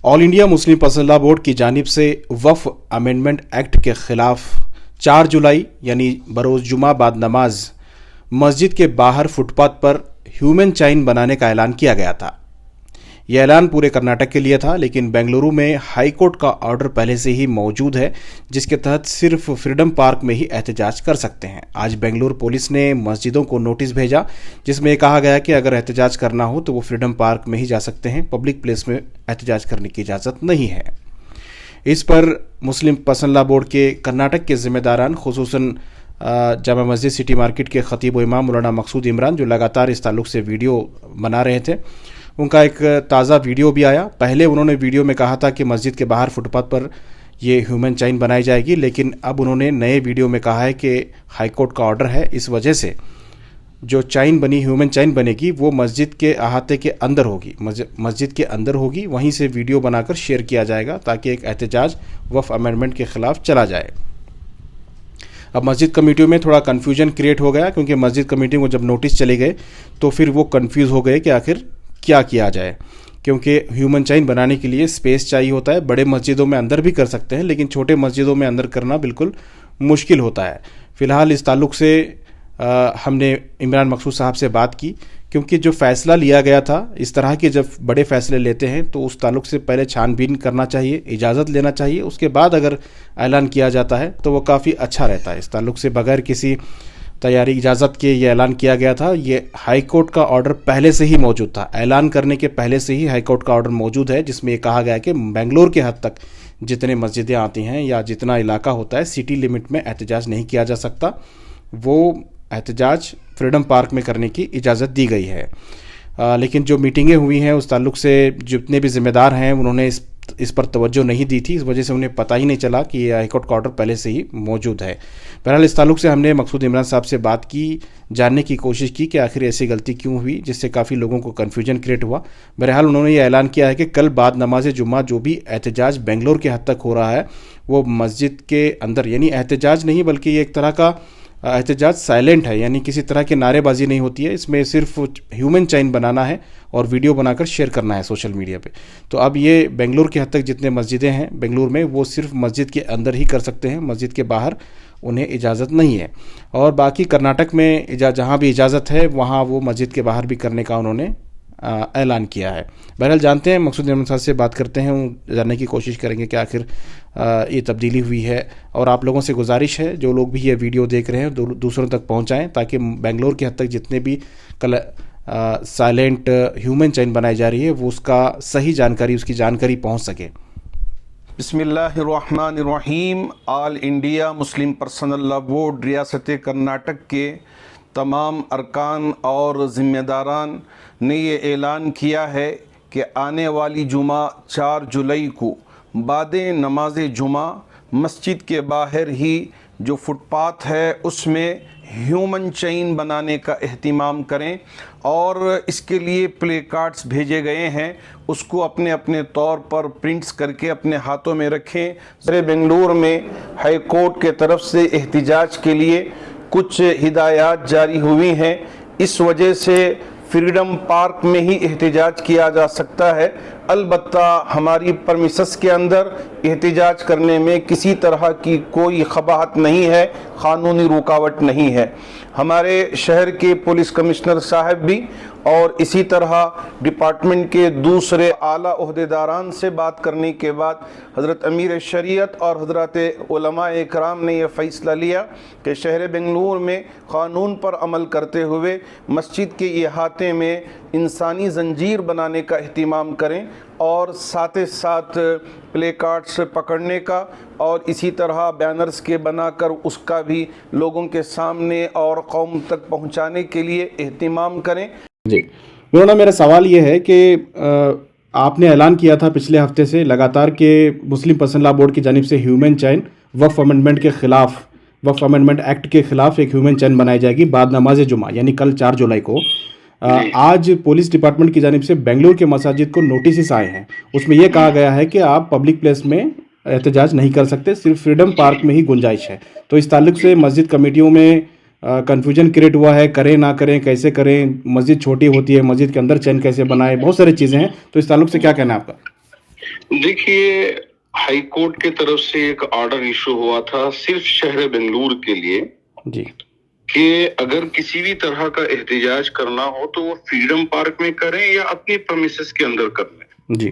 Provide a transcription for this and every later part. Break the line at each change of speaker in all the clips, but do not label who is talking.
All India Muslim पसंदीदा board की जानिब से वक्फ अमेंडमेंट एक्ट के खिलाफ 4 जुलाई यानी बरोज़ जुमा बाद नमाज मस्जिद के बाहर फुटपाथ पर ह्यूमन चाइन बनाने का ऐलान किया गया था। यह ऐलान पूरे कर्नाटक के लिए था, लेकिन बेंगलुरु में हाई कोर्ट का ऑर्डर पहले से ही मौजूद है, जिसके तहत सिर्फ फ्रीडम पार्क में ही एहतजाज कर सकते हैं। आज बेंगलुरु पुलिस ने मस्जिदों को नोटिस भेजा, जिसमें कहा गया कि अगर एहतजाज करना हो तो वो फ्रीडम पार्क में ही जा सकते हैं, पब्लिक प्लेस में एहतजाज करने की इजाज़त नहीं है। इस पर मुस्लिम पसंदीदा बोर्ड के कर्नाटक के जिम्मेदारान, खुसूसन जामा मस्जिद सिटी मार्केट के खतीब व इमाम मौलाना मकसूद इमरान, जो लगातार इस ताल्लुक से वीडियो बना रहे थे, उनका एक ताज़ा वीडियो भी आया। पहले उन्होंने वीडियो में कहा था कि मस्जिद के बाहर फुटपाथ पर ये ह्यूमन चाइन बनाई जाएगी, लेकिन अब उन्होंने नए वीडियो में कहा है कि हाई कोर्ट का ऑर्डर है, इस वजह से जो चाइन बनी, ह्यूमन चाइन बनेगी, वो मस्जिद के अहाते के अंदर होगी, मस्जिद के अंदर होगी। वहीं से वीडियो बनाकर शेयर किया जाएगा ताकि एक एहतजाज वक्फ अमेंडमेंट के खिलाफ चला जाए। अब मस्जिद कमेटियों में थोड़ा कन्फ्यूजन क्रिएट हो गया, क्योंकि मस्जिद कमेटी को जब नोटिस चले गए तो फिर वो कन्फ्यूज़ हो गए कि आखिर क्या किया जाए, क्योंकि ह्यूमन चाइन बनाने के लिए स्पेस चाहिए होता है। बड़े मस्जिदों में अंदर भी कर सकते हैं, लेकिन छोटे मस्जिदों में अंदर करना बिल्कुल मुश्किल होता है। फ़िलहाल इस ताल्लुक से हमने इमरान मकसूद साहब से बात की, क्योंकि जो फ़ैसला लिया गया था, इस तरह के जब बड़े फ़ैसले लेते हैं तो उस ताल्लुक से पहले छानबीन करना चाहिए, इजाज़त लेना चाहिए, उसके बाद अगर ऐलान किया जाता है तो वो काफ़ी अच्छा रहता है। इस ताल्लुक से बगैर किसी तैयारी इजाज़त के ये ऐलान किया गया था। ये हाई कोर्ट का ऑर्डर पहले से ही मौजूद था, ऐलान करने के पहले से ही हाई कोर्ट का ऑर्डर मौजूद है, जिसमें ये कहा गया है कि बेंगलोर के हद तक जितने मस्जिदें आती हैं या जितना इलाका होता है, सिटी लिमिट में एहतजाज नहीं किया जा सकता। वो एहतजाज फ्रीडम पार्क में करने की इजाज़त दी गई है। लेकिन जो मीटिंगें हुई हैं उस ताल्लुक से जितने भी ज़िम्मेदार हैं उन्होंने इस पर तवज्जो नहीं दी थी, इस वजह से उन्हें पता ही नहीं चला कि ये हाईकोर्ट का ऑर्डर पहले से ही मौजूद है। बहरहाल इस ताल्लुक से हमने मकसूद इमरान साहब से बात की, जानने की कोशिश की कि आखिर ऐसी गलती क्यों हुई, जिससे काफ़ी लोगों को कन्फ्यूजन क्रिएट हुआ। बहरहाल उन्होंने ये ऐलान किया है कि कल बाद नमाज जुम्मा जो भी एहतजाज बेंगलोर के हद तक हो रहा है वो मस्जिद के अंदर, यानी एहतजाज नहीं बल्कि ये एक तरह का एहतजाज साइलेंट है, यानी किसी तरह की नारेबाजी नहीं होती है। इसमें सिर्फ ह्यूमन चाइन बनाना है और वीडियो बनाकर शेयर करना है सोशल मीडिया पे। तो अब ये बेंगलुरु के हद तक जितने मस्जिदें हैं बेंगलुरु में, वो सिर्फ मस्जिद के अंदर ही कर सकते हैं, मस्जिद के बाहर उन्हें इजाज़त नहीं है। और बाकी कर्नाटक में जहाँ भी इजाज़त है वहाँ वो मस्जिद के बाहर भी करने का उन्होंने ऐलान किया है। बहरहाल जानते हैं, मकसूद इमरान साहब से बात करते हैं, जानने की कोशिश करेंगे कि आखिर ये तब्दीली हुई है। और आप लोगों से गुजारिश है, जो लोग भी ये वीडियो देख रहे हैं दूसरों तक पहुंचाएं, ताकि बेंगलोर के हद तक जितने भी कल साइलेंट ह्यूमन चेन बनाई जा रही है वो उसका सही जानकारी, उसकी जानकारी पहुंच सके।
बिस्मिल्लाहिर्रहमानिर्रहीम। All India Muslim personal law board रियासत कर्नाटक के तमाम अरकान और ज़िम्मेदारान ने ये ऐलान किया है कि आने वाली जुमा 4 जुलाई को बाद नमाज जुमा मस्जिद के बाहर ही जो फुटपाथ है उसमें ह्यूमन चेन बनाने का एहतिमाम करें, और इसके लिए प्ले कार्ड्स भेजे गए हैं, उसको अपने अपने तौर पर प्रिंट्स करके अपने हाथों में रखें। बेंगलुरु में हाई कोर्ट के तरफ से एहतिजाज के लिए कुछ हिदायत जारी हुई हैं, इस वजह से फ्रीडम पार्क में ही एहतिजाज किया जा सकता है। अलबत्ता हमारी परमिसेस के अंदर एहतिजाज करने में किसी तरह की कोई खबाहत नहीं है, क़ानूनी रुकावट नहीं है। हमारे शहर के पुलिस कमिश्नर साहब भी और इसी तरह डिपार्टमेंट के दूसरे आला ओहदेदारान से बात करने के बाद हज़रत अमीर शरीयत और हज़रत उलमा इकराम ने यह फ़ैसला लिया कि शहर बेंगलुरु में क़ानून पर अमल करते हुए मस्जिद के अहाते में इंसानी जंजीर बनाने का एहतिमाम करें, और साथ साथ प्ले कार्ड्स पकड़ने का और इसी तरह बैनर्स के बनाकर उसका भी लोगों के सामने और कौम तक पहुंचाने के लिए एहतिमाम करें।
जी मेरा मेरा सवाल ये है कि आपने ऐलान किया था पिछले हफ्ते से लगातार के मुस्लिम पसंदीदा बोर्ड की जानिब से ह्यूमन चेन वक्फ अमेंडमेंट के खिलाफ, वक्फ अमेंडमेंट एक्ट के खिलाफ एक ह्यूमन चेन बनाई जाएगी बाद नमाज जुमा, यानी कल 4 जुलाई को। आज पुलिस डिपार्टमेंट की जानिब से बेंगलुरु के मसाजिद को नोटिस आए हैं, उसमें यह कहा गया है कि आप पब्लिक प्लेस में एहतजाज नहीं कर सकते, सिर्फ फ्रीडम पार्क में ही गुंजाइश है। तो इस ताल्लुक से मस्जिद कमेटियों में कन्फ्यूजन क्रिएट हुआ है, करें ना करें, कैसे करें, मस्जिद छोटी होती है, मस्जिद के अंदर चैन कैसे बनाए, बहुत सारी चीज़ें हैं। तो इस ताल्लुक से क्या कहना है आपका?
देखिए, हाई कोर्ट की तरफ से एक ऑर्डर इशू हुआ था सिर्फ शहर बेंगलुरु के लिए
जी
कि अगर किसी भी तरह का एहतजाज करना हो तो वो फ्रीडम पार्क में करें या अपनी प्रेमिसेस के अंदर कर लें।
जी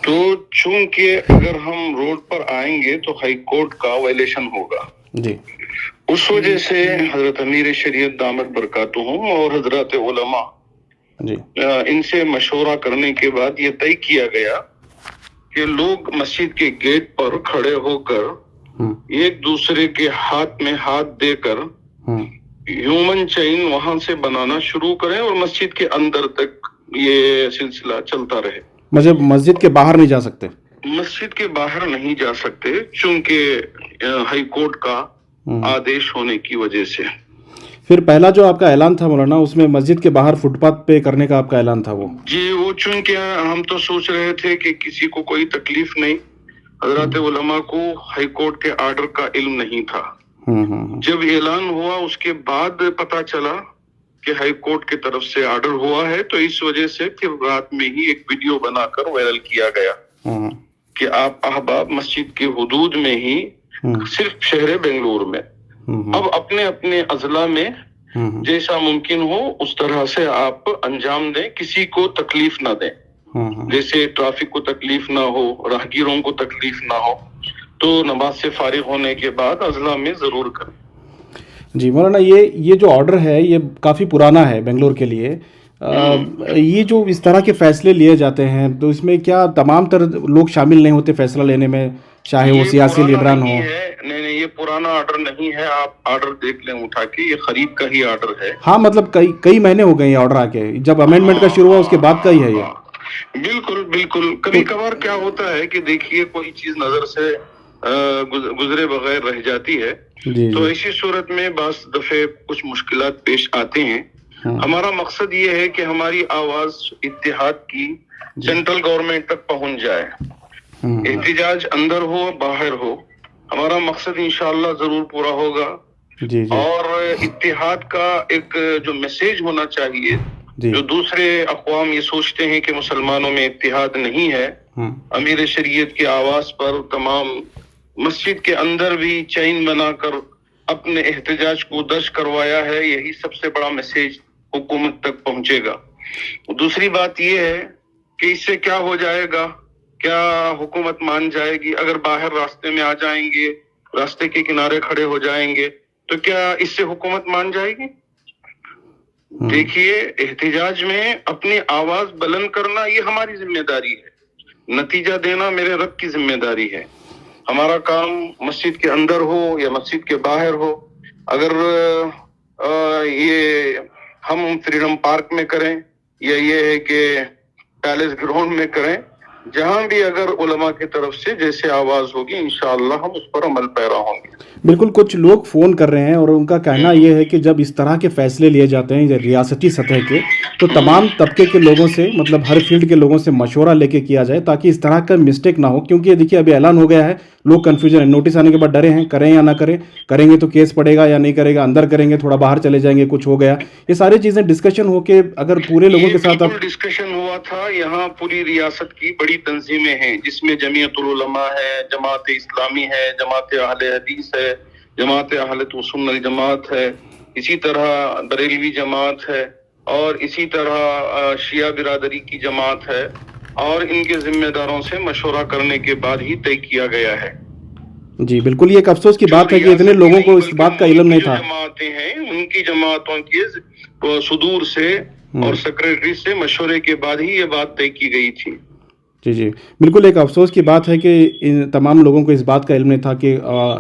तो चूंकि अगर हम रोड पर आएंगे तो हाई कोर्ट का वायलेशन होगा,
जी
उस वजह से हजरत अमीर शरीयत दामद बरकातुहुम और हजरत उलमा
जी
इनसे मशवरा करने के बाद ये तय किया गया कि लोग मस्जिद के गेट पर खड़े होकर एक दूसरे के हाथ में हाथ देकर ह्यूमन चेन वहां से बनाना शुरू करें और मस्जिद के अंदर तक ये सिलसिला चलता रहे।
मतलब मस्जिद के बाहर नहीं जा सकते?
मस्जिद के बाहर नहीं जा सकते चूंकि हाई कोर्ट का आदेश होने की वजह से।
फिर पहला जो आपका ऐलान था मौलाना, उसमें मस्जिद के बाहर फुटपाथ पे करने का आपका ऐलान था वो?
जी, वो चूंकि हम तो सोच रहे थे कि किसी को कोई तकलीफ नहीं, हजरत उलमा को हाई कोर्ट के ऑर्डर का इल्म नहीं था। जब ऐलान हुआ उसके बाद पता चला कि हाई कोर्ट की तरफ से ऑर्डर हुआ है, तो इस वजह से फिर रात में ही एक वीडियो बनाकर वायरल किया गया कि आप अहबाब मस्जिद के हुदूद में ही सिर्फ शहर बेंगलुरु में अब अपने अपने अजला में जैसा मुमकिन हो उस तरह से आप अंजाम दें, किसी को तकलीफ ना दें। जैसे ट्रैफिक को तकलीफ ना हो, राहगीरों को तकलीफ ना हो, तो नमाज से फारिग होने के बाद अजला में जरूर करें।
जी मौलाना, ये जो ऑर्डर है ये काफ़ी पुराना है बेंगलोर के लिए। ये जो इस तरह के फैसले लिए जाते हैं तो इसमें क्या तमाम तरह लोग शामिल नहीं होते फैसला लेने में, चाहे वो सियासी लीडरान हो?
नहीं, ये पुराना ऑर्डर नहीं है, आप ऑर्डर देख लें उठा के, ये खरीद का ही ऑर्डर है।
हाँ, मतलब कई महीने हो गए ये ऑर्डर आके, जब अमेंडमेंट का शुरू हुआ उसके बाद का ही है ये।
बिल्कुल। कभी कभार क्या होता है कि देखिए कोई चीज नजर से गुजरे बगैर रह जाती है, तो ऐसी सूरत में बास दफे कुछ मुश्किलात पेश आते हैं। हमारा मकसद ये है कि हमारी आवाज इत्तेहाद की सेंट्रल गवर्नमेंट तक पहुंच जाए, एहतिजाज अंदर हो बाहर हो, हमारा मकसद इंशाअल्लाह जरूर पूरा होगा। और इत्तेहाद का एक जो मैसेज होना चाहिए, जो दूसरे अक़वाम ये सोचते हैं कि मुसलमानों में इत्तेहाद नहीं है, अमीर शरीयत की आवाज पर तमाम मस्जिद के अंदर भी चैन बनाकर अपने एहतजाज को दर्ज करवाया है, यही सबसे बड़ा मैसेज हुकूमत तक पहुंचेगा। दूसरी बात यह है कि इससे क्या हो जाएगा, क्या हुकूमत मान जाएगी? अगर बाहर रास्ते में आ जाएंगे, रास्ते के किनारे खड़े हो जाएंगे, तो क्या इससे हुकूमत मान जाएगी? देखिए, एहतिजाज में अपनी आवाज बुलंद करना ये हमारी जिम्मेदारी है, नतीजा देना मेरे रब की जिम्मेदारी है। हमारा काम मस्जिद के अंदर हो या मस्जिद के बाहर हो, अगर ये हम फ्रीडम पार्क में करें या ये है कि पैलेस ग्राउंड में करें, जहां भी अगर उलमा की तरफ से जैसे आवाज होगी इंशाअल्लाह हम उस पर अमल पैरा होंगे।
बिल्कुल, कुछ लोग फ़ोन कर रहे हैं और उनका कहना यह है कि जब इस तरह के फैसले लिए जाते हैं रियासती सतह के, तो तमाम तबके के लोगों से, मतलब हर फील्ड के लोगों से मशवरा लेके किया जाए ताकि इस तरह का मिस्टेक ना हो। क्योंकि देखिए अभी ऐलान हो गया है, लोग कन्फ्यूजन है, नोटिस आने के बाद डरे हैं, करें या ना करें, करेंगे तो केस पड़ेगा या नहीं करेगा, अंदर करेंगे थोड़ा बाहर चले जाएंगे, कुछ हो गया, ये सारी चीज़ें डिस्कशन होके अगर पूरे लोगों के साथ अब
डिस्कशन हुआ था। यहाँ पूरी रियासत की बड़ी तंजीमें हैं जिसमें जमीयतुल उलमा है, जमात इस्लामी है, जमात अहले हदीस है, जमात अहले सुन्नत जमात है, इसी तरह बरेलवी जमात है और इसी तरह शिया बिरादरी की जमात है, और इनके जिम्मेदारों से मशवरा करने के बाद ही तय किया गया है।
जी बिल्कुल, ये एक अफसोस की बात है कि इतने लोगों को इस बात का इल्म नहीं था।
जमातें हैं उनकी जमातों के सुदूर से और सेक्रेटरी से मशवरे के बाद ही ये बात तय की गई थी।
जी बिल्कुल, एक अफसोस की बात है कि इन तमाम लोगों को इस बात का इल्म नहीं था कि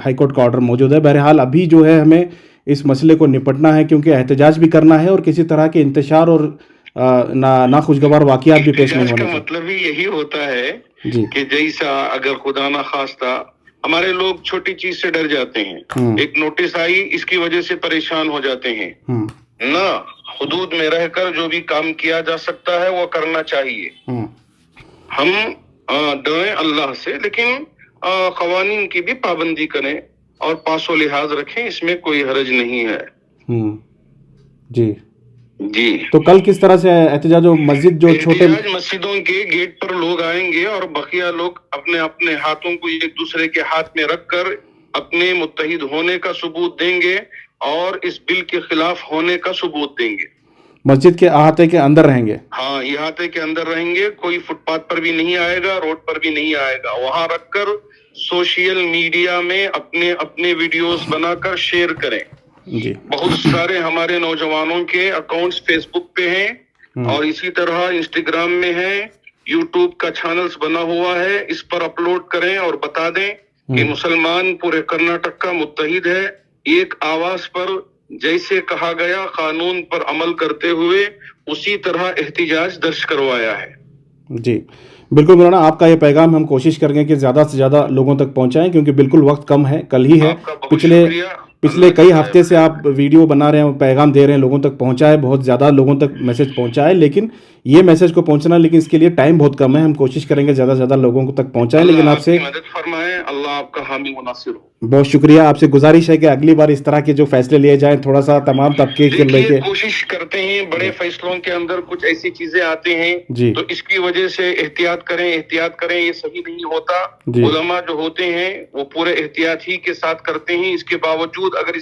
हाई कोर्ट का ऑर्डर मौजूद है। बहरहाल अभी जो है हमें इस मसले को निपटना है, क्योंकि एहतजाज भी करना है और किसी तरह के इंतशार और ना खुशगवार वाक़ियात भी पेश नहीं होने चाहिए।
मतलब ही यही होता है कि जैसा अगर खुदा ना खास्ता हमारे लोग छोटी चीज से डर जाते हैं, एक नोटिस आई इसकी वजह से परेशान हो जाते हैं ना, हुदूद में रहकर जो भी काम किया जा सकता है वो करना चाहिए। हम डरें अल्लाह से, लेकिन कवानीन की भी पाबंदी करें और पासो लिहाज रखें, इसमें कोई हरज नहीं है।
जी
جی
تو کل کس طرح سے احتجاج جو مسجد جو چھوٹے
احتجاج مسجدوں کے گیٹ پر لوگ آئیں گے اور بقیہ لوگ اپنے اپنے ہاتھوں کو ایک دوسرے کے ہاتھ میں رکھ کر اپنے متحد ہونے کا ثبوت دیں گے اور اس بل کے خلاف ہونے کا ثبوت دیں گے.
مسجد کے احاطے کے اندر رہیں گے.
ہاں احاطے کے اندر رہیں گے, کوئی فٹ پاتھ پر بھی نہیں آئے گا, روڈ پر بھی نہیں آئے گا. وہاں رکھ کر سوشل میڈیا میں اپنے اپنے ویڈیوز بنا کر شیئر کریں.
جی
بہت سارے ہمارے نوجوانوں کے اکاؤنٹس فیس بک پہ ہیں اور اسی طرح انسٹاگرام میں ہیں, یوٹیوب کا چینلز بنا ہوا ہے, اس پر اپلوڈ کریں اور بتا دیں کہ مسلمان پورے کرناٹک کا متحد ہے, ایک آواز پر جیسے کہا گیا قانون پر عمل کرتے ہوئے اسی طرح احتجاج درج کروایا ہے.
جی بالکل مولانا, آپ کا یہ پیغام ہم کوشش کریں گے کہ زیادہ سے زیادہ لوگوں تک پہنچائیں, کیونکہ بالکل وقت کم ہے, کل ہی ہے. پچھلے کئی ہفتے سے آپ ویڈیو بنا رہے ہیں, پیغام دے رہے ہیں, لوگوں تک پہنچائے, بہت زیادہ لوگوں تک میسج پہنچائے, لیکن یہ میسج کو پہنچنا, لیکن اس کے لیے ٹائم بہت کم ہے. ہم کوشش کریں گے زیادہ سے زیادہ لوگوں تک پہنچائیں, لیکن آپ سے
مدد فرمائیں, اللہ آپ کا حامی و ناصر ہو.
بہت شکریہ. آپ سے گزارش ہے کہ اگلی بار اس طرح کے جو فیصلے لیے جائیں تھوڑا سا تمام طبقے کے لے کے
کوشش کرتے ہیں. بڑے فیصلوں کے اندر کچھ ایسی چیزیں آتے ہیں
جی
تو اس کی وجہ سے احتیاط کریں, یہ صحیح نہیں ہوتا. علماء جو ہوتے ہیں وہ پورے احتیاط ہی کے ساتھ کرتے ہیں. اس کے باوجود اگر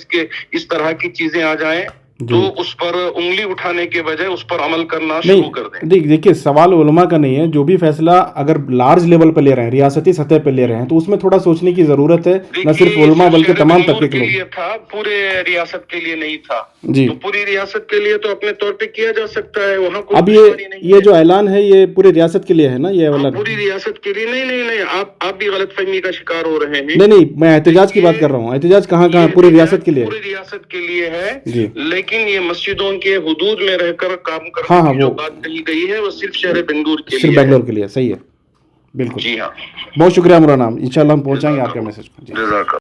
اس طرح کی چیزیں آ جائیں تو اس پر انگلی اٹھانے کے بجائے اس پر عمل کرنا شروع کر دیں.
دیکھیے سوال علماء کا نہیں ہے, جو بھی فیصلہ اگر لارج لیول پہ لے رہے ہیں, ریاستی سطح پہ لے رہے ہیں, تو اس میں تھوڑا سوچنے کی ضرورت ہے, نہ صرف علماء بلکہ تمام طبقے کے لوگ.
تھا پورے ریاست کے لیے نہیں تھا
جی,
تو پوری ریاست کے لیے تو اپنے طور پہ کیا جا سکتا ہے. وہاں
اب یہ جو اعلان ہے یہ پوری ریاست کے لیے ہے نا, یہ والا
پوری ریاست کے لیے نہیں, آپ بھی غلط فہمی کا شکار ہو رہے ہیں.
نہیں, میں احتجاج کی بات کر رہا ہوں. احتجاج کہاں پوری ریاست کے لیے,
پوری ریاست کے لیے ہے.
جی
لیکن یہ مسجدوں کے حدود میں رہ کر کام کرنے کی جو بات کہی گئی ہے وہ صرف شہر بنگلور کے لیے,
صرف بنگلور کے لیے. صحیح ہے, بالکل.
جی ہاں,
بہت شکریہ مولانا, انشاءاللہ ہم پہنچائیں گے آپ کے میسج کو.